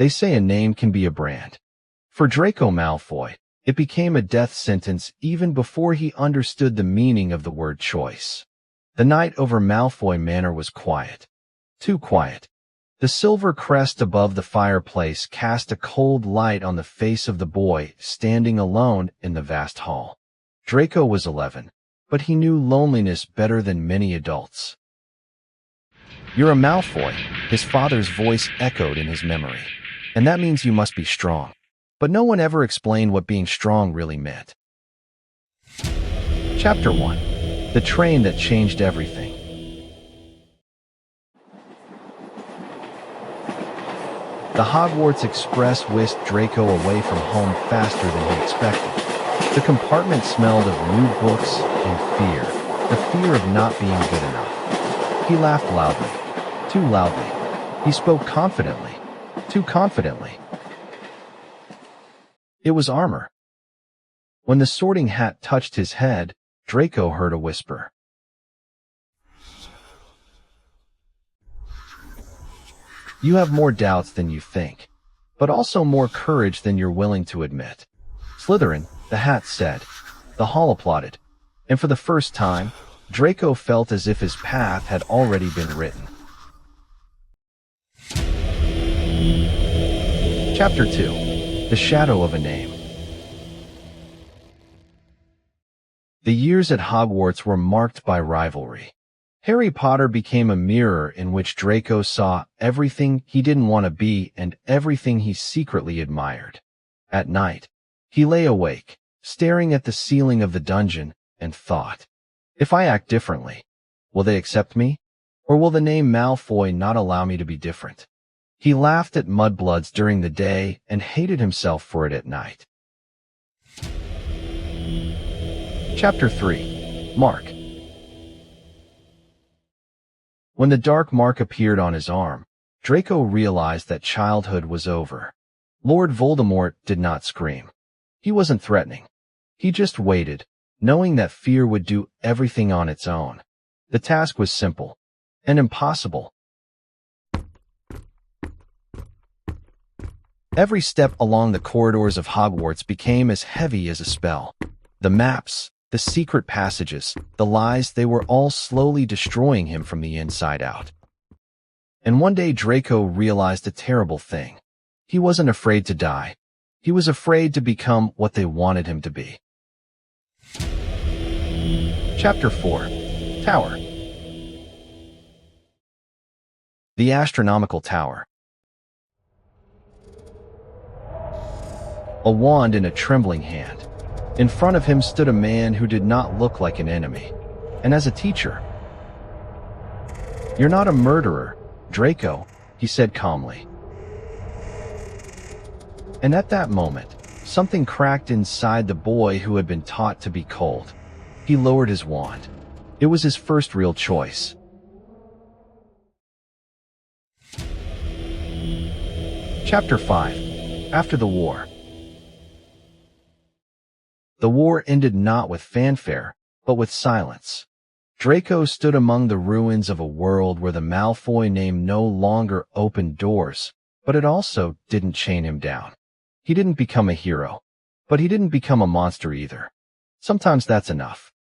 They say a name can be a brand. For Draco Malfoy, it became a death sentence even before he understood the meaning of the word choice. The night over Malfoy Manor was quiet. Too quiet. The silver crest above the fireplace cast a cold light on the face of the boy standing alone in the vast hall. Draco was 11, but he knew loneliness better than many adults. "You're a Malfoy," his father's voice echoed in his memory. "And that means you must be strong." But no one ever explained what being strong really meant. Chapter 1. The Train That Changed Everything. The Hogwarts Express whisked Draco away from home faster than he expected. The compartment smelled of new books and fear, the fear of not being good enough. He laughed loudly, too loudly. He spoke confidently, too confidently. It was armor. When the Sorting Hat touched his head, Draco heard a whisper. "You have more doubts than you think, but also more courage than you're willing to admit." "Slytherin," the hat said. The hall applauded, and for the first time, Draco felt as if his path had already been written. Chapter 2. The Shadow of a Name. The years at Hogwarts were marked by rivalry. Harry Potter became a mirror in which Draco saw everything he didn't want to be and everything he secretly admired. At night, he lay awake, staring at the ceiling of the dungeon, and thought, "If I act differently, will they accept me? Or will the name Malfoy not allow me to be different?" He laughed at mudbloods during the day and hated himself for it at night. Chapter 3. Mark. When the dark mark appeared on his arm, Draco realized that childhood was over. Lord Voldemort did not scream. He wasn't threatening. He just waited, knowing that fear would do everything on its own. The task was simple and impossible. Every step along the corridors of Hogwarts became as heavy as a spell. The maps, the secret passages, the lies, they were all slowly destroying him from the inside out. And one day Draco realized a terrible thing. He wasn't afraid to die. He was afraid to become what they wanted him to be. Chapter 4. Tower. The Astronomical Tower. A wand in a trembling hand. In front of him stood a man who did not look like an enemy. And as a teacher, "You're not a murderer, Draco," he said calmly. And at that moment, something cracked inside the boy who had been taught to be cold. He lowered his wand. It was his first real choice. Chapter 5. After the War. The war ended not with fanfare, but with silence. Draco stood among the ruins of a world where the Malfoy name no longer opened doors, but it also didn't chain him down. He didn't become a hero, but he didn't become a monster either. Sometimes that's enough.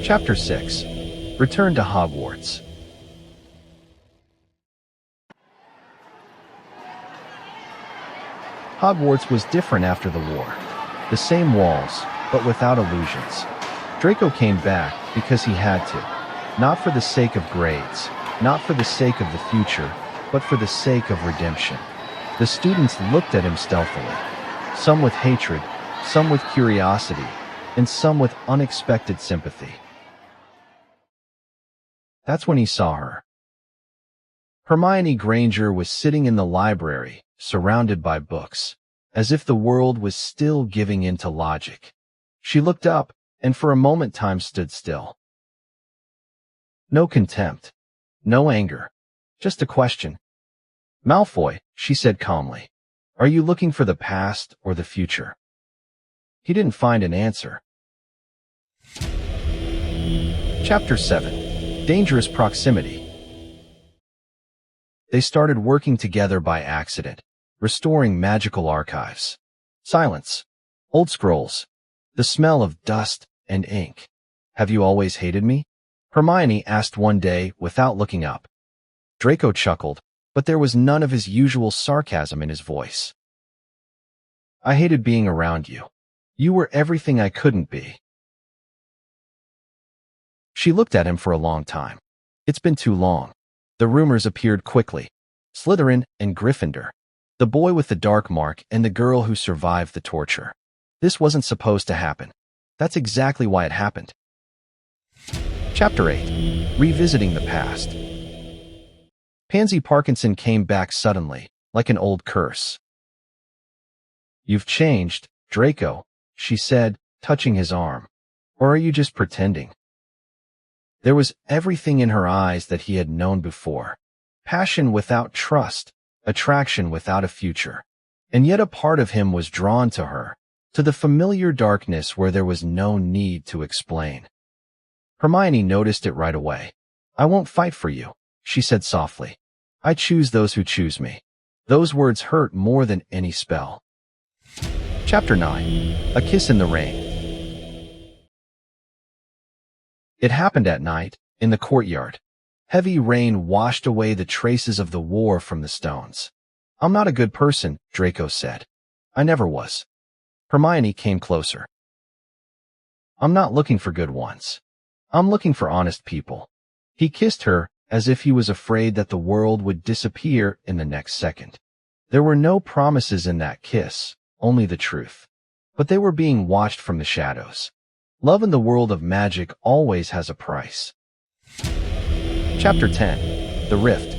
Chapter 6. Return to Hogwarts. Hogwarts was different after the war. The same walls, but without illusions. Draco came back because he had to. Not for the sake of grades, not for the sake of the future, but for the sake of redemption. The students looked at him stealthily. Some with hatred, some with curiosity, and some with unexpected sympathy. That's when he saw her. Hermione Granger was sitting in the library, surrounded by books, as if the world was still giving in to logic. She looked up, and for a moment time stood still. No contempt, no anger, just a question. "Malfoy," she said calmly, "are you looking for the past or the future?" He didn't find an answer. Chapter 7. Dangerous Proximity. They started working together by accident, restoring magical archives. Silence. Old scrolls. The smell of dust and ink. Have you always hated me? Hermione asked one day without looking up. Draco chuckled, but there was none of his usual sarcasm in his voice. I hated being around you. You were everything I couldn't be. She looked at him for a long time. It's been too long. The rumors appeared quickly. Slytherin and Gryffindor. The boy with the dark mark and the girl who survived the torture. This wasn't supposed to happen. That's exactly why it happened. Chapter 8. Revisiting the past. Pansy Parkinson came back suddenly, like an old curse. You've changed, Draco, she said, touching his arm. Or are you just pretending? There was everything in her eyes that he had known before. Passion without trust, attraction without a future. And yet a part of him was drawn to her, to the familiar darkness where there was no need to explain. Hermione noticed it right away. I won't fight for you, she said softly. I choose those who choose me. Those words hurt more than any spell. Chapter 9. A Kiss in the Rain. It happened at night, in the courtyard. Heavy rain washed away the traces of the war from the stones. I'm not a good person, Draco said. I never was. Hermione came closer. I'm not looking for good ones. I'm looking for honest people. He kissed her, as if he was afraid that the world would disappear in the next second. There were no promises in that kiss, only the truth. But they were being watched from the shadows. Love in the world of magic always has a price. Chapter 10. The Rift.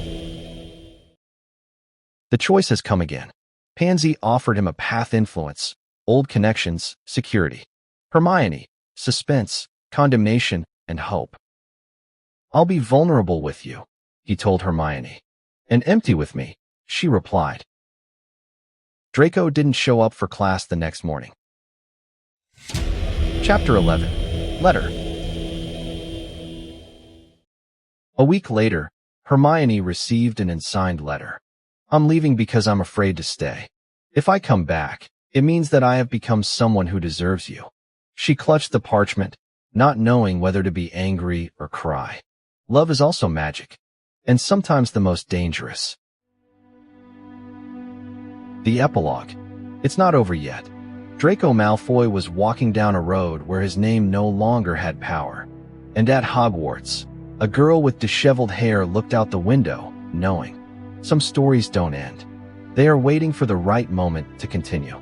The choice has come again. Pansy offered him a path influence, old connections, security. Hermione, suspense, condemnation, and hope. I'll be vulnerable with you, he told Hermione. And empty with me, she replied. Draco didn't show up for class the next morning. Chapter 11. Letter. A week later, Hermione received an unsigned letter. I'm leaving because I'm afraid to stay. If I come back, it means that I have become someone who deserves you. She clutched the parchment, not knowing whether to be angry or cry. Love is also magic, and sometimes the most dangerous. The epilogue. It's not over yet. Draco Malfoy was walking down a road where his name no longer had power. And at Hogwarts, a girl with disheveled hair looked out the window, knowing. Some stories don't end. They are waiting for the right moment to continue.